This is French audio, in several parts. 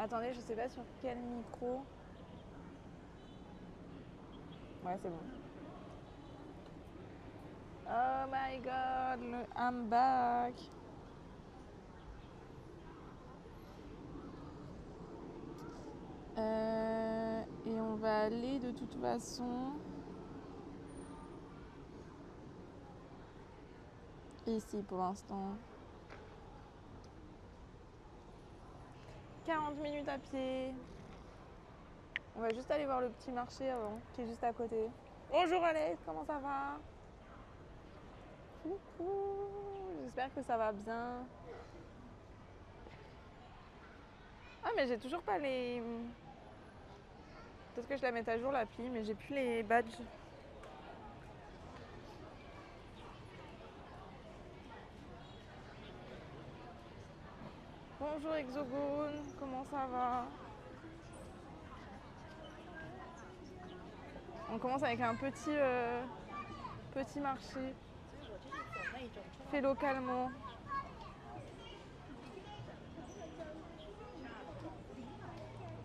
Attendez, je sais pas sur quel micro. Ouais, c'est bon. Oh my god, I'm back. Et on va aller de toute façon ici pour l'instant. 40 minutes à pied. On va juste aller voir le petit marché avant, qui est juste à côté. Bonjour Alex, comment ça va? Coucou, j'espère que ça va bien. Ah mais j'ai toujours pas les... Peut-être que je la mette à jour l'appli, mais j'ai plus les badges. Bonjour Hexogone, comment ça va? On commence avec un petit marché fait localement.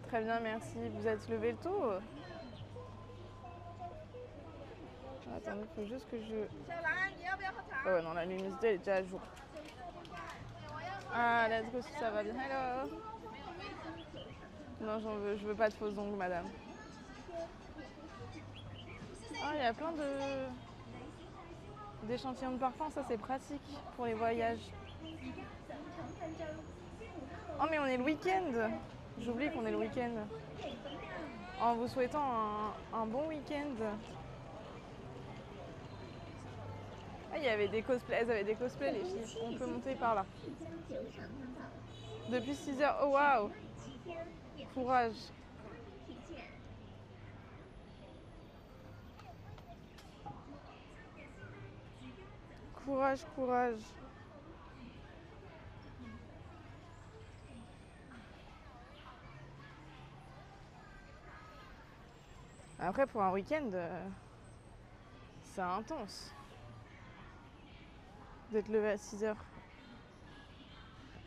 Très bien, merci. Vous êtes levé le tôt? Attendez, il faut juste que je... Oh ouais, non, la luminosité elle est déjà à jour. Ah, let's go, si ça va bien. Hello. Non, je veux pas de faux ongles, madame. Ah, il y a plein d'échantillons de parfum, ça c'est pratique pour les voyages. Oh, mais on est le week-end. J'oublie qu'on est le week-end. En vous souhaitant un bon week-end. Ah, il y avait des cosplays, elles avaient des cosplays les filles. On peut monter par là. Depuis 6 heures. Oh waouh. Courage. Courage, courage. Après, pour un week-end, c'est intense d'être levé à 6 heures.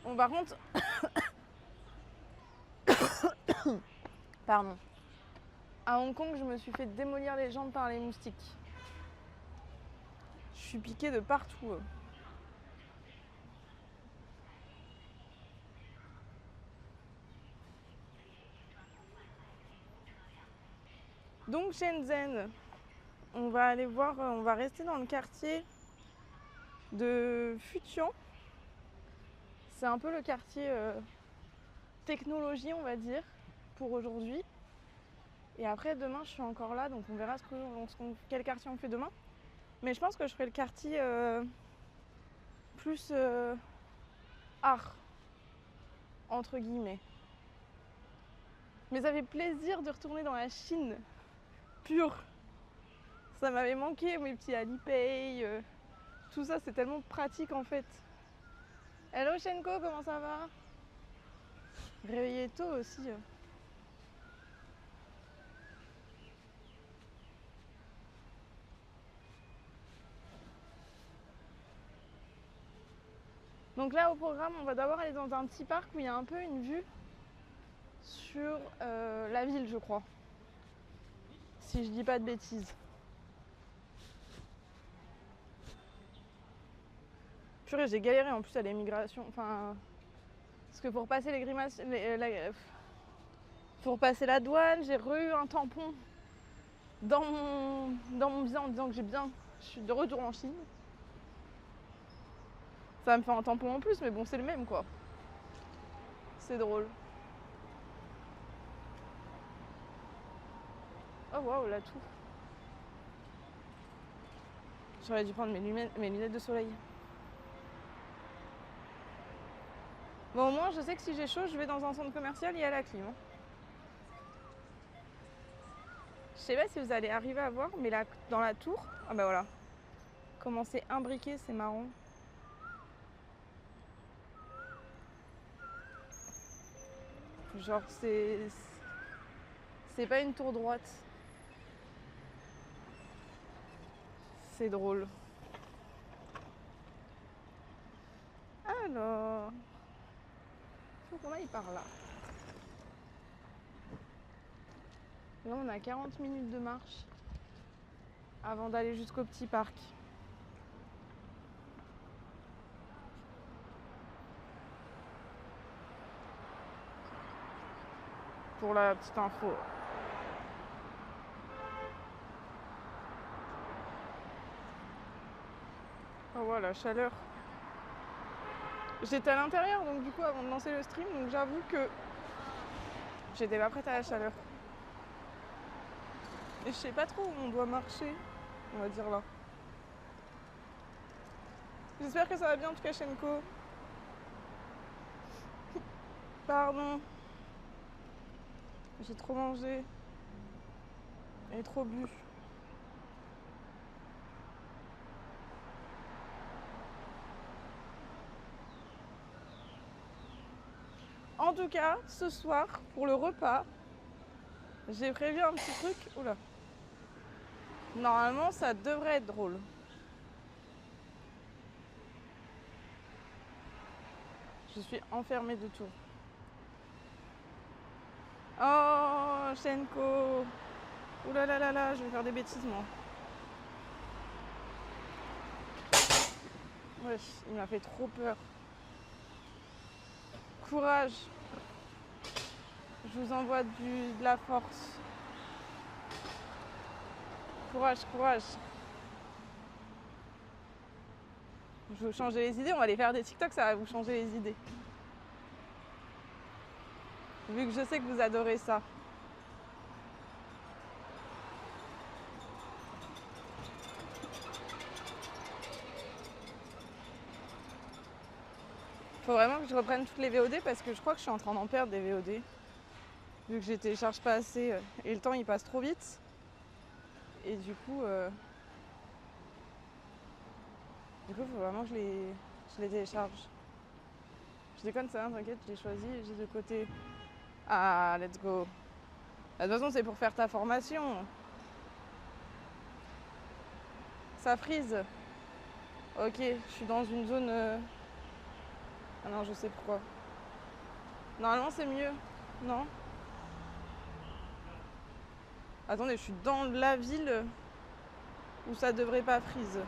Bon, par contre... Pardon. À Hong Kong, je me suis fait démolir les jambes par les moustiques. Je suis piquée de partout. Donc Shenzhen, on va aller voir, on va rester dans le quartier de Futian. C'est un peu le quartier technologie, on va dire, pour aujourd'hui. Et après, demain, je suis encore là, donc on verra quel quartier on fait demain. Mais je pense que je ferai le quartier plus art, entre guillemets. Mais ça fait plaisir de retourner dans la Chine pure. Ça m'avait manqué, mes petits Alipay, tout ça, c'est tellement pratique en fait. Hello Shenko, comment ça va? Réveillé tôt aussi. Donc là, au programme, on va d'abord aller dans un petit parc où il y a un peu une vue sur la ville, je crois. Si je dis pas de bêtises. Purée, j'ai galéré en plus à l'immigration. Enfin, parce que pour passer les grimaces, pour passer la douane, j'ai eu un tampon dans mon visa en disant que je suis de retour en Chine. Ça va me fait un tampon en plus, mais bon, c'est le même quoi. C'est drôle. Oh waouh, la tour. J'aurais dû prendre mes lunettes de soleil. Bon, au moins, je sais que si j'ai chaud, je vais dans un centre commercial, il y a la clim. Je sais pas si vous allez arriver à voir, mais là, dans la tour, ah bah voilà. Comment c'est imbriqué, c'est marrant. Genre, c'est pas une tour droite. C'est drôle. Alors, faut qu'on aille par là. Là, on a 40 minutes de marche avant d'aller jusqu'au petit parc. Pour la petite info. Oh voilà, la chaleur. J'étais à l'intérieur donc du coup avant de lancer le stream, donc j'avoue que j'étais pas prête à la chaleur. Et je sais pas trop où on doit marcher, on va dire là. J'espère que ça va bien en tout cas Shenko. Pardon. J'ai trop mangé. Et trop bu. En tout cas, ce soir, pour le repas, j'ai prévu un petit truc. Oula. Normalement, ça devrait être drôle. Je suis enfermée de tout. Oh, Shenko. Ouh là là là là, je vais faire des bêtises moi. Wesh, il m'a fait trop peur. Courage. Je vous envoie de la force. Courage, courage. Je vais vous changer les idées, on va aller faire des TikTok, ça va vous changer les idées. Vu que je sais que vous adorez ça. Faut vraiment que je reprenne toutes les VOD parce que je crois que je suis en train d'en perdre des VOD. Vu que je les télécharge pas assez et le temps il passe trop vite. Et du coup, faut vraiment que je les télécharge. Je déconne ça, t'inquiète, je l'ai choisi et j'ai de côté. Ah, let's go. De toute façon, c'est pour faire ta formation. Ça frise. Ok, je suis dans une zone... Ah non, je sais pourquoi. Normalement, c'est mieux. Non? Attendez, je suis dans la ville où ça devrait pas freeze.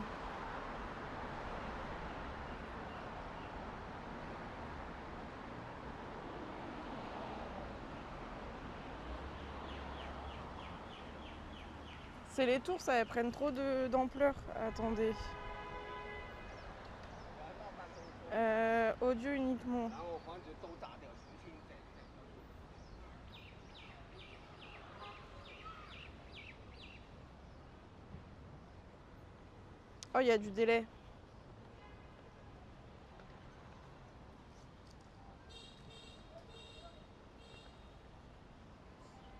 C'est les tours, ça, elles prennent trop d'ampleur. Attendez. Audio uniquement. Oh, il y a du délai.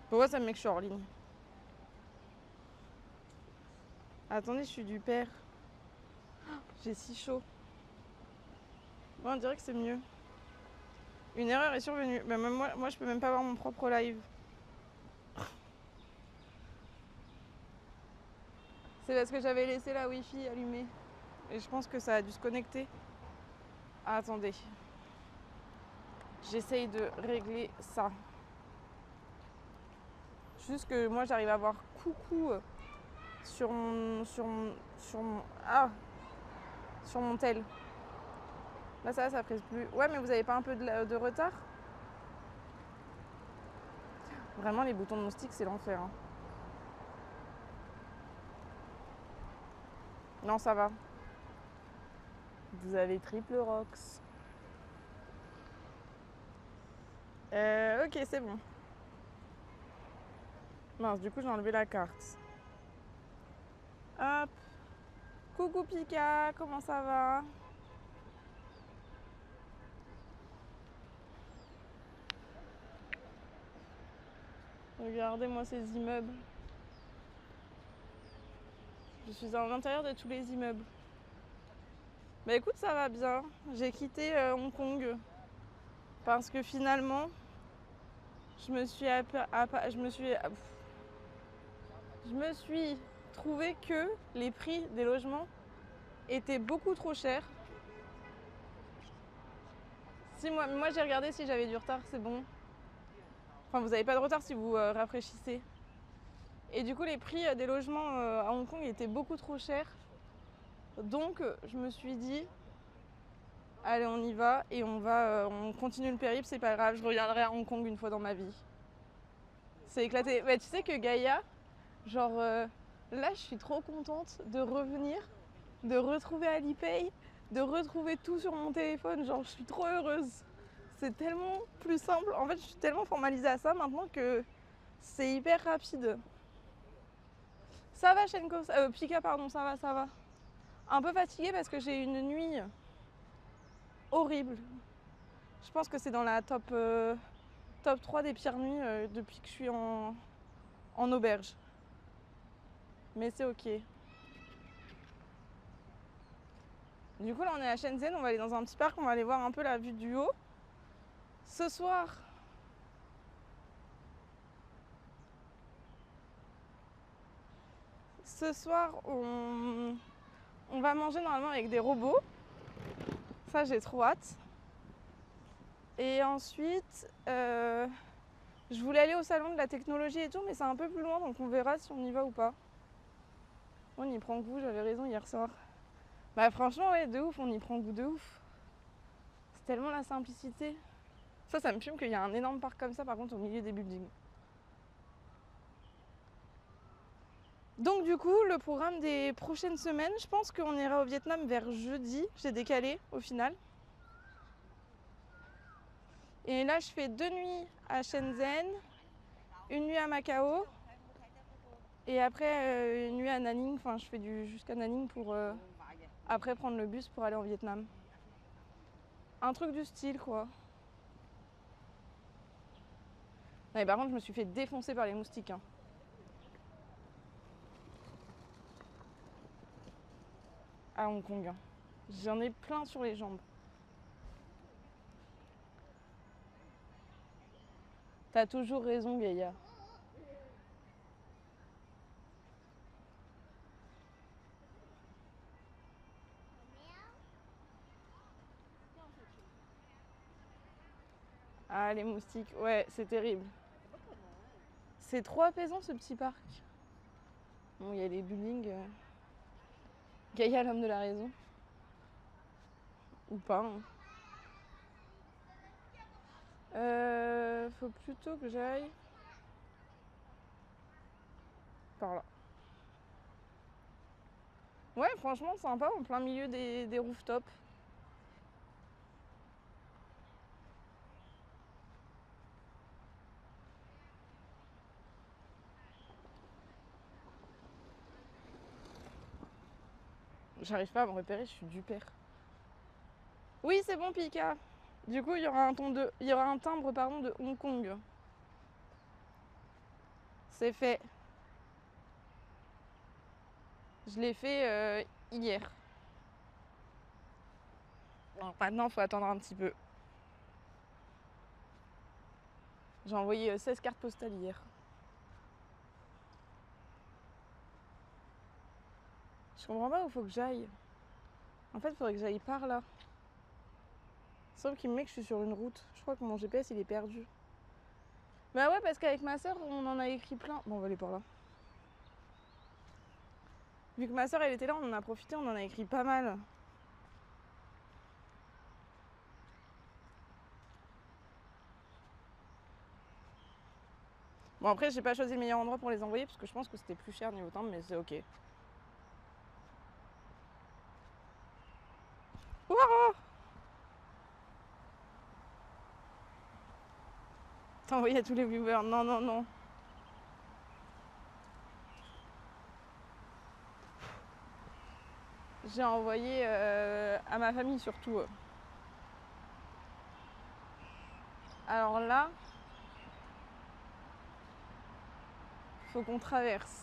Pourquoi ça me met que je suis hors ligne? Attendez, je suis du père. J'ai si chaud. Ouais, on dirait que c'est mieux. Une erreur est survenue. Mais même moi, je peux même pas voir mon propre live. C'est parce que j'avais laissé la Wi-Fi allumée. Et je pense que ça a dû se connecter. Ah, attendez. J'essaye de régler ça. Juste que moi, j'arrive à voir coucou sur mon tel. Là, ça frise plus. Ouais, mais vous avez pas un peu de retard? Vraiment, les boutons de mon stick, c'est l'enfer. Hein. Non, ça va. Vous avez triple rocks. Ok, c'est bon. Mince, du coup, j'ai enlevé la carte. Hop. Coucou Pika, comment ça va? Regardez-moi ces immeubles. Je suis à l'intérieur de tous les immeubles. Bah écoute, ça va bien. J'ai quitté Hong Kong parce que finalement, je me suis trouvé que les prix des logements étaient beaucoup trop chers. Si moi j'ai regardé si j'avais du retard, c'est bon. Enfin, vous n'avez pas de retard si vous rafraîchissez. Et du coup, les prix des logements à Hong Kong étaient beaucoup trop chers. Donc, je me suis dit, allez, on y va et on continue le périple, c'est pas grave, je reviendrai à Hong Kong une fois dans ma vie. C'est éclaté. Bah, tu sais que Gaïa, genre, là, je suis trop contente de revenir, de retrouver Alipay, de retrouver tout sur mon téléphone. Genre, je suis trop heureuse. C'est tellement plus simple. En fait, je suis tellement formalisée à ça maintenant que c'est hyper rapide. Ça va, Shenko, Pika, pardon, ça va, ça va. Un peu fatiguée parce que j'ai une nuit horrible. Je pense que c'est dans la top 3 des pires nuits depuis que je suis en auberge. Mais c'est ok. Du coup, là, on est à Shenzhen, on va aller dans un petit parc, on va aller voir un peu la vue du haut. Ce soir, on va manger normalement avec des robots. Ça, j'ai trop hâte. Et ensuite, je voulais aller au salon de la technologie et tout, mais c'est un peu plus loin, donc on verra si on y va ou pas. On y prend goût, j'avais raison hier soir. Bah franchement, ouais, de ouf, on y prend goût de ouf. C'est tellement la simplicité. Ça me fume qu'il y a un énorme parc comme ça, par contre, au milieu des buildings. Donc du coup, le programme des prochaines semaines, je pense qu'on ira au Vietnam vers jeudi. J'ai décalé au final. Et là, je fais 2 nuits à Shenzhen, une nuit à Macao. Et après, une nuit à Nanning. Enfin, je fais jusqu'à Nanning pour après prendre le bus pour aller au Vietnam. Un truc du style, quoi. Non, mais par contre, je me suis fait défoncer par les moustiques. Hein. À Hong Kong. Hein. J'en ai plein sur les jambes. T'as toujours raison, Gaïa. Ah, les moustiques, ouais, c'est terrible. C'est trop apaisant ce petit parc. Bon, il y a les buildings. Gaïa, l'homme de la raison. Ou pas. Hein. Faut plutôt que j'aille par là. Ouais, franchement, sympa, en plein milieu des rooftops. J'arrive pas à me repérer, je suis du père. Oui, c'est bon, Pika. Du coup, il y aura un timbre pardon, de Hong Kong. C'est fait. Je l'ai fait hier. Donc maintenant, il faut attendre un petit peu. J'ai envoyé 16 cartes postales hier. Je comprends pas où faut que j'aille. En fait, il faudrait que j'aille par là. Sauf qu'il me met que je suis sur une route. Je crois que mon GPS, il est perdu. Bah ouais, parce qu'avec ma soeur, on en a écrit plein. Bon, on va aller par là. Vu que ma soeur, elle était là, on en a profité, on en a écrit pas mal. Bon, après, j'ai pas choisi le meilleur endroit pour les envoyer parce que je pense que c'était plus cher niveau timbre, mais c'est ok. Ouah, t'as envoyé à tous les viewers. Non, non, non. J'ai envoyé à ma famille surtout. Alors là, faut qu'on traverse.